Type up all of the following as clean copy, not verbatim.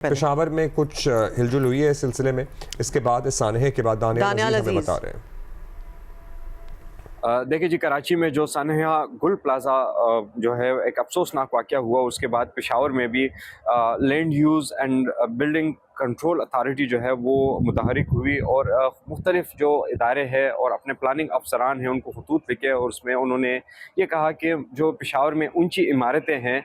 पेशावर में कुछ हिलजुल हुई है इस सिलसिले में, इसके बाद इस सानहे के बाद दानियाल अजीज हमें बता रहे हैं। देखिए जी, कराची में जो सानहा गुल प्लाजा जो है एक अफसोसनाक वाक़या हुआ, उसके बाद पेशावर में भी land use and building control authority जो है वो मुतहरिक हुई और मुख्तलिफ जो इदारे हैं और अपने प्लानिंग अफसरान हैं उनको खतूत लिखे और उसमें उन्होंने ये कहा कि जो पेशावर में ऊंची इमारतें हैं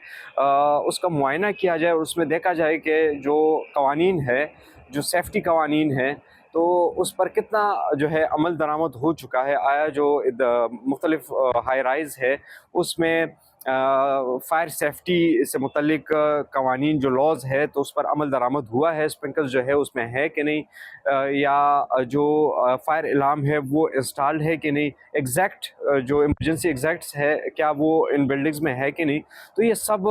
उसका मुआयना किया जाए और उसमें देखा जाए कि जो कवानीन है, जो सेफ्टी कवानीन है, तो उस पर कितना जो है अमल दरामद हो चुका है। आया जो मुख्तलिफ हाई राइज़ है उसमें फायर सेफ्टी से मुतल्लिक कवानीन जो लॉज है तो उस पर अमल दरामद हुआ है, स्प्रिंकल्स जो है उसमें है कि नहीं, या जो फायर अलार्म है वो इंस्टॉल्ड है कि नहीं, एग्जैक्ट जो इमरजेंसी एग्जैक्ट्स है क्या वो इन बिल्डिंग्स में है कि नहीं, तो ये सब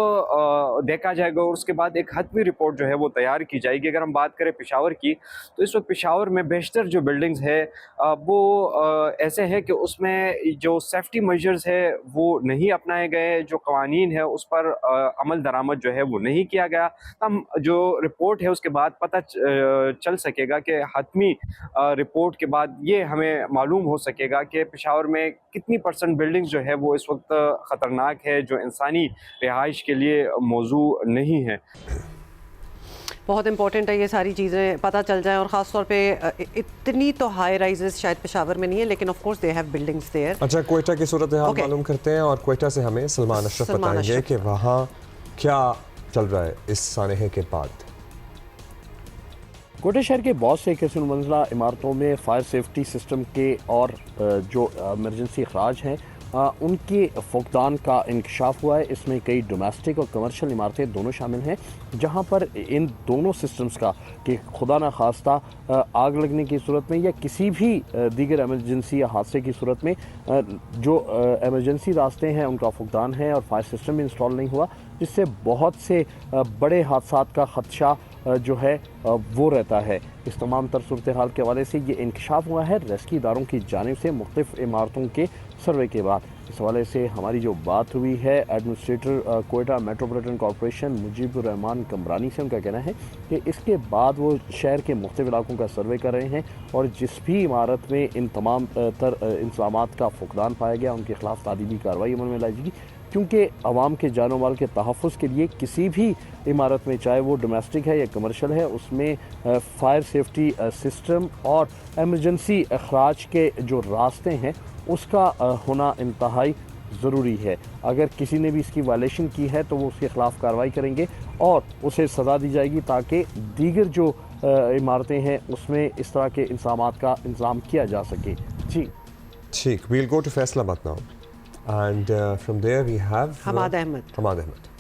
देखा जाएगा और उसके बाद एक हतमी रिपोर्ट जो है वो तैयार की जाएगी। अगर हम बात करें पेशावर की, तो इस वक्त पेशावर में बेशतर जो बिल्डिंग्स है वो ऐसे है कि उसमें जो सेफ्टी मेजर्स है वो नहीं अपनाए गए, जो कवानीन है उस पर अमल दरामद जो है वो नहीं किया गया। हम जो रिपोर्ट है उसके बाद पता चल सकेगा कि हतमी रिपोर्ट के बाद ये हमें मालूम हो सकेगा कि पेशावर में कितनी % बिल्डिंग्स जो है वो इस वक्त ख़तरनाक है, जो इंसानी रिहाइश के लिए मौजू नहीं है। बहुत इंपॉर्टेंट है ये सारी चीज़ें पता चल जाएं और ख़ास तौर पे इतनी तो हाई राइजेस शायद पेशावर में नहीं है, लेकिन of course they have buildings there. अच्छा, क्वेटा की सूरत हाल मालूम करते हैं और क्वेटा से हमें सलमान अशरफ बताएंगे कि वहाँ क्या चल रहा है इस सानहे के बाद। कोटा शहर के बहुत से किस्म मंजिला इमारतों में फायर सेफ्टी सिस्टम के और जो इमरजेंसी अखराज हैं उनके फुकदान का इंकशाफ हुआ है। इसमें कई डोमेस्टिक और कमर्शियल इमारतें दोनों शामिल हैं, जहां पर इन दोनों सिस्टम्स का कि खुदा न खास्ता आग लगने की सूरत में या किसी भी दीगर एमरजेंसी या हादसे की सूरत में जो एमरजेंसी रास्ते हैं उनका फुकदान है और फायर सिस्टम भी इंस्टॉल नहीं हुआ, जिससे बहुत से बड़े हादसात का खदशा जो है वो रहता है। इस तमाम तर सूरत हाल के हवाले से ये इंकशाफ हुआ है रेस्क्यू इदारों की जानिब से मुख्तलिफ इमारतों के सर्वे के बाद। इस हवाले से हमारी जो बात हुई है administrator Quetta metropolitan corporation Mujibur Rahman Kamrani से, उनका कहना है कि इसके बाद वो शहर के मुख्तलिफ इलाकों का सर्वे कर रहे हैं और जिस भी इमारत में इन तमाम तर इंतज़ामात का फुकदान पाया गया उनके खिलाफ तादीबी कार्रवाई अमल में लाई जाएगी, क्योंकि आवाम के जानो माल के तहफ़्फ़ुज़ के लिए किसी भी इमारत में, चाहे वो डोमेस्टिक है या कमर्शियल है, उसमें फायर सेफ्टी सिस्टम और एमरजेंसी अखराज के जो रास्ते हैं उसका होना इंतहाई ज़रूरी है। अगर किसी ने भी इसकी वायलेशन की है तो वो उसके ख़िलाफ़ कार्रवाई करेंगे और उसे सज़ा दी जाएगी, ताकि दीगर जो इमारतें हैं उसमें इस तरह के इंतज़ामात का इंतज़ाम किया जा सके। जी ठीक, we'll go to Faisalabad now and from there we have Hammad Ahmad.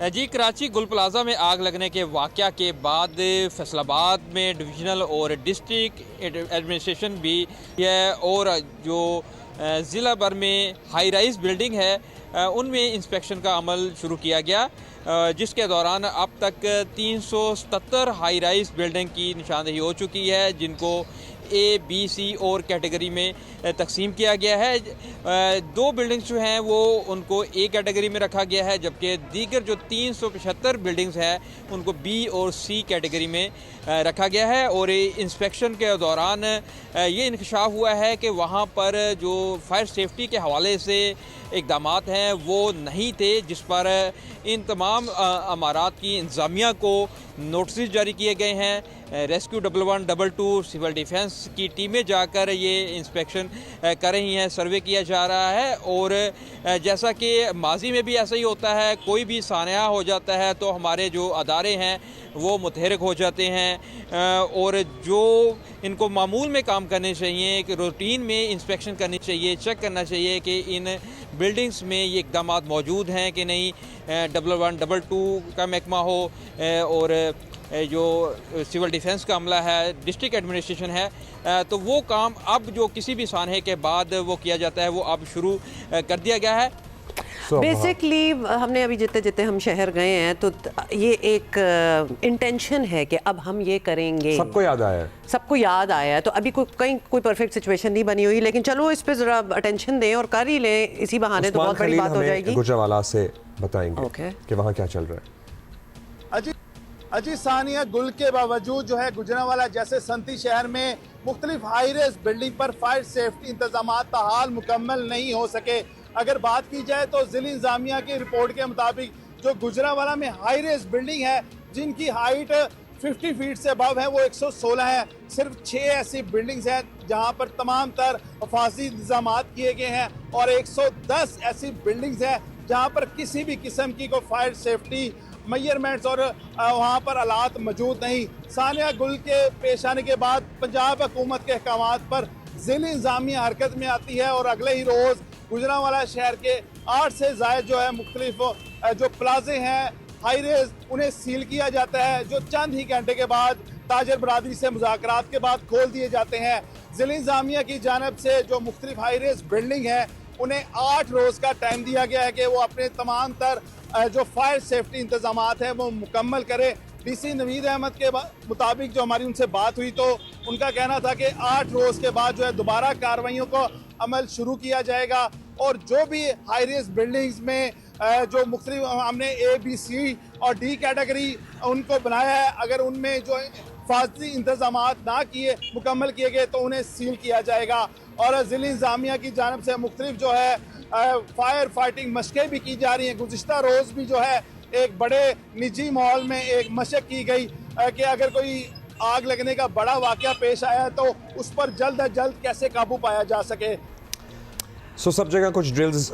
जी, कराची गुल प्लाजा में आग लगने के वाक़या के बाद फैसलाबाद में डिविजनल और डिस्ट्रिक्ट एडमिनिस्ट्रेशन भी है और जो ज़िला भर में हाई राइज़ बिल्डिंग है उनमें इंस्पेक्शन का अमल शुरू किया गया, जिसके दौरान अब तक 377 हाई राइज़ बिल्डिंग की निशानदेही हो चुकी है, जिनको A, B, C और कैटेगरी में तकसीम किया गया है। 2 बिल्डिंग्स जो हैं वो उनको A कैटेगरी में रखा गया है, जबकि दीगर जो 375 बिल्डिंग्स हैं उनको B और C कैटेगरी में रखा गया है। और इंस्पेक्शन के दौरान ये इंकशाफ हुआ है कि वहाँ पर जो फायर सेफ्टी के हवाले से इक़दामात हैं वो नहीं थे, जिस पर इन तमाम इमारात की इंतज़ामिया को नोटिस जारी किए गए हैं। रेस्क्यू 1112 सिविल डिफेंस की टीमें जाकर ये इंस्पेक्शन कर रही हैं, सर्वे किया जा रहा है। और जैसा कि माजी में भी ऐसा ही होता है, कोई भी सानहा हो जाता है तो हमारे जो अदारे हैं वो मुतहरक हो जाते हैं और जो इनको मामूल में काम करने चाहिए, एक रूटीन में इंस्पेक्शन करनी चाहिए, चेक करना चाहिए कि इन बिल्डिंग्स में ये इक़दाम मौजूद हैं कि नहीं। 1112 का महकमा हो और जो सिविल डिफेंस का अमला है, डिस्ट्रिक्ट एडमिनिस्ट्रेशन है, तो वो काम अब जो किसी भी सानहे के बाद वो किया जाता है वो अब शुरू कर दिया गया है। बेसिकली हमने अभी जितने जितने हम शहर गए हैं तो ये एक इंटेंशन है कि अब हम ये करेंगे, सबको याद आया है। तो अभी कोई परफेक्ट सिचुएशन नहीं बनी हुई, लेकिन चलो इस पे ज़रा अटेंशन दें और कर ही लें, इसी बहाने तो बहुत बड़ी बात हो जाएगी। गुजरावाला से बताएंगे कि वहाँ क्या चल रहा है। अजी सानिया गुल के बावजूद जो है गुजरांवाला जैसे सनती शहर में मुख्तलिफ हाई रेज बिल्डिंग पर फायर सेफ्टी इंतजाम ताहाल मुकम्मल नहीं हो सके। अगर बात की जाए तो जिला इंतजामिया की रिपोर्ट के मुताबिक जो गुजरांवाला में हाई रेज बिल्डिंग है जिनकी हाइट 50 फीट से अबव है वो 116 है। सिर्फ 6 ऐसी बिल्डिंग्स हैं जहां पर तमाम तर हिफाजी इंतजाम किए गए हैं और 110 ऐसी बिल्डिंग्स हैं जहां पर किसी भी किस्म की कोई फायर सेफ्टी मेजरमेंट्स और वहाँ पर आलात मौजूद नहीं। सानिया गुल के पेश आने के बाद पंजाब हुकूमत के अहकामात पर ज़िला इंतजामिया हरकत में आती है और अगले ही रोज़ गुजरांवाला शहर के 8 से ज़ायद जो है मुख्तलिफ जो प्लाजे हैं हाई रेज उन्हें सील किया जाता है, जो चंद ही घंटे के बाद ताजर बरादरी से मुज़ाकरात के बाद खोल दिए जाते हैं। ज़िला इंतजामिया की जानिब से जो मुख्तलिफ हाई रेज बिल्डिंग है उन्हें 8 रोज़ का टाइम दिया गया है कि वो अपने तमाम तर जो फायर सेफ्टी इंतजाम हैं वो मुकम्मल करें। DC नवीद अहमद के मुताबिक जो हमारी उनसे बात हुई तो उनका कहना था कि 8 रोज़ के बाद जो है दोबारा कार्रवाइयों को अमल शुरू किया जाएगा और जो भी हाई रेज बिल्डिंग्स में जो मुख्तलिफ हमने A, B, C और D कैटेगरी उनको बनाया है, अगर उनमें जो हिफाजती इंतजाम ना किए मुकम्मल किए गए तो उन्हें सील किया जाएगा। और ज़िला इंतजामिया की जानिब से मुख्तलिफ जो है फायर फाइटिंग मशक़ें भी की जा रही हैं। गुज़िश्ता रोज़ भी जो है एक बड़े निजी माहौल में एक मशक़ की गई कि अगर कोई आग लगने का बड़ा वाक़या पेश आया तो उस पर जल्द अज जल्द कैसे काबू पाया जा सके। सब जगह कुछ ड्रिल्स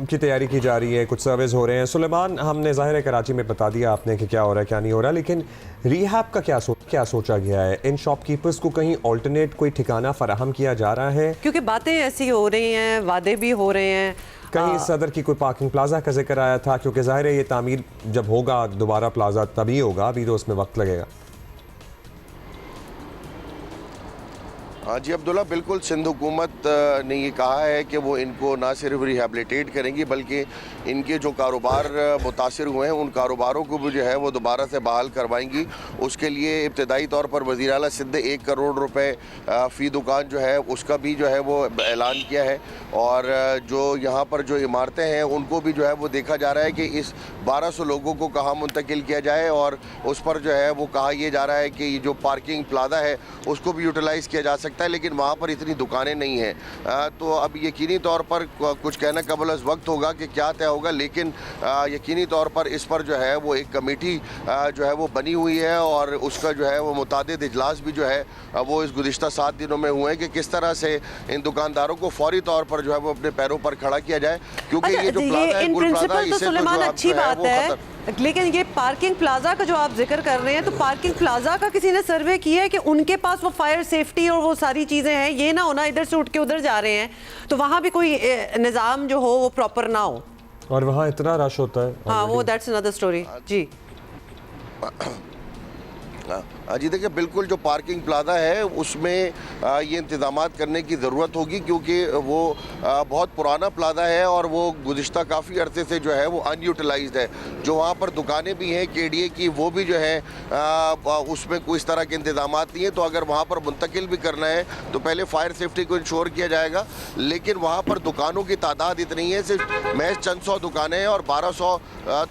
की तैयारी की जा रही है, कुछ सर्वेज हो रहे हैं। सुलेमान, हमने ज़ाहिर है कराची में बता दिया आपने कि क्या हो रहा है क्या नहीं हो रहा, लेकिन रिहैब का क्या सोचा गया है? इन शॉपकीपर्स को कहीं ऑल्टरनेट कोई ठिकाना फराहम किया जा रहा है? क्योंकि बातें ऐसी हो रही हैं, वादे भी हो रहे हैं। कहीं सदर की कोई पार्किंग प्लाजा का जिक्र आया था, क्योंकि ज़ाहिर है ये तामीर जब होगा दोबारा प्लाजा तभी होगा, अभी तो उसमें वक्त लगेगा। हाँ जी अब्दुल्ला, बिल्कुल सिंध हुकूमत ने ये कहा है कि वो इनको ना सिर्फ रिहेबिलिटेट करेंगी बल्कि इनके जो कारोबार मुतासिर हुए हैं उन कारोबारों को भी जो है वो दोबारा से बहाल करवाएंगी। उसके लिए इब्तदाई तौर पर वज़ीर आला सिंध 1 करोड़ रुपए फ़ी दुकान जो है उसका भी जो है वो ऐलान किया है। और जो यहाँ पर जो इमारतें हैं उनको भी जो है वो देखा जा रहा है कि इस 1200 लोगों को कहाँ मुंतकिल किया जाए और उस पर जो है वो कहा यह जा रहा है कि जो पार्किंग प्लाजा है उसको भी यूटिलाइज़ किया जा सकता है, लेकिन वहाँ पर इतनी दुकानें नहीं हैं। तो अब यकीनी तौर पर कुछ कहना कबल अज़ वक्त होगा कि क्या तय होगा, लेकिन यकीनी तौर पर इस पर जो है वो एक कमेटी जो है वो बनी हुई है और उसका जो है वो मुतादिद इजलास भी जो है वो इस गुज़िश्ता 7 दिनों में हुए हैं कि किस तरह से इन दुकानदारों को फौरी तौर पर जो है वो अपने पैरों पर खड़ा किया जाए। क्योंकि ये जो प्लाजा है गुल प्लाजा, इससे तो अच्छी बात है, लेकिन ये पार्किंग प्लाजा का जो आप जिक्र कर रहे हैं तो पार्किंग प्लाजा का किसी ने सर्वे किया है कि उनके पास वो फायर सेफ्टी और वो सारी चीज़ें हैं? ये ना होना इधर से उठ के उधर जा रहे हैं तो वहाँ भी कोई निज़ाम जो हो वो प्रॉपर ना हो और वहाँ इतना रश होता है। हाँ, वो दैट्स अनदर स्टोरी जी। जी देखिए, बिल्कुल जो पार्किंग प्लाजा है उसमें ये इंतज़ामात करने की ज़रूरत होगी क्योंकि वो बहुत पुराना प्लाजा है और वो गुज़िश्ता काफ़ी अरसे से जो है वो अनयूटिलाइज्ड है। जो वहाँ पर दुकानें भी हैं KDA की, वो भी जो है उसमें कोई इस तरह के इंतज़ामात नहीं है। तो अगर वहाँ पर मुंतकिल भी करना है तो पहले फायर सेफ्टी को इंश्योर किया जाएगा, लेकिन वहाँ पर दुकानों की तादाद इतनी है, सिर्फ महज चंद 100 दुकानें हैं और 1200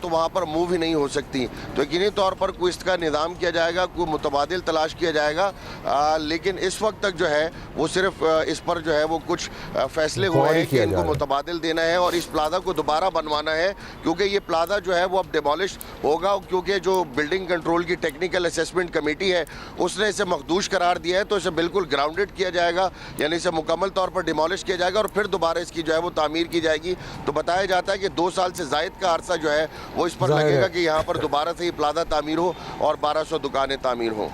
तो वहाँ पर मूव ही नहीं हो सकती। तो यकीनी तौर पर कोई इसका निज़ाम किया जाएगा, कोई मुतबादिल तलाश किया जाएगा। लेकिन इस वक्त तक जो है वो सिर्फ इस पर जो है वो कुछ फैसले हुए हैं कि इनको मुतबादिल देना है और इस प्लाजा को दोबारा बनवाना है, क्योंकि ये प्लाजा जो है वो अब डिमोलिश होगा। क्योंकि जो बिल्डिंग कंट्रोल की टेक्निकल असेसमेंट कमेटी है उसने इसे मखदूश करार दिया है, तो इसे बिल्कुल ग्राउंडेड किया जाएगा, यानी इसे मुकम्मल तौर पर डिमोलिश किया जाएगा और फिर दोबारा इसकी जो है वो तामीर की जाएगी। तो बताया जाता है कि 2 साल से ज़ायद का अरसा जो है वो इस पर लगेगा कि यहाँ पर दोबारा से ये प्लाजा तामीर हो और 1200 दुकानें तामीर हों।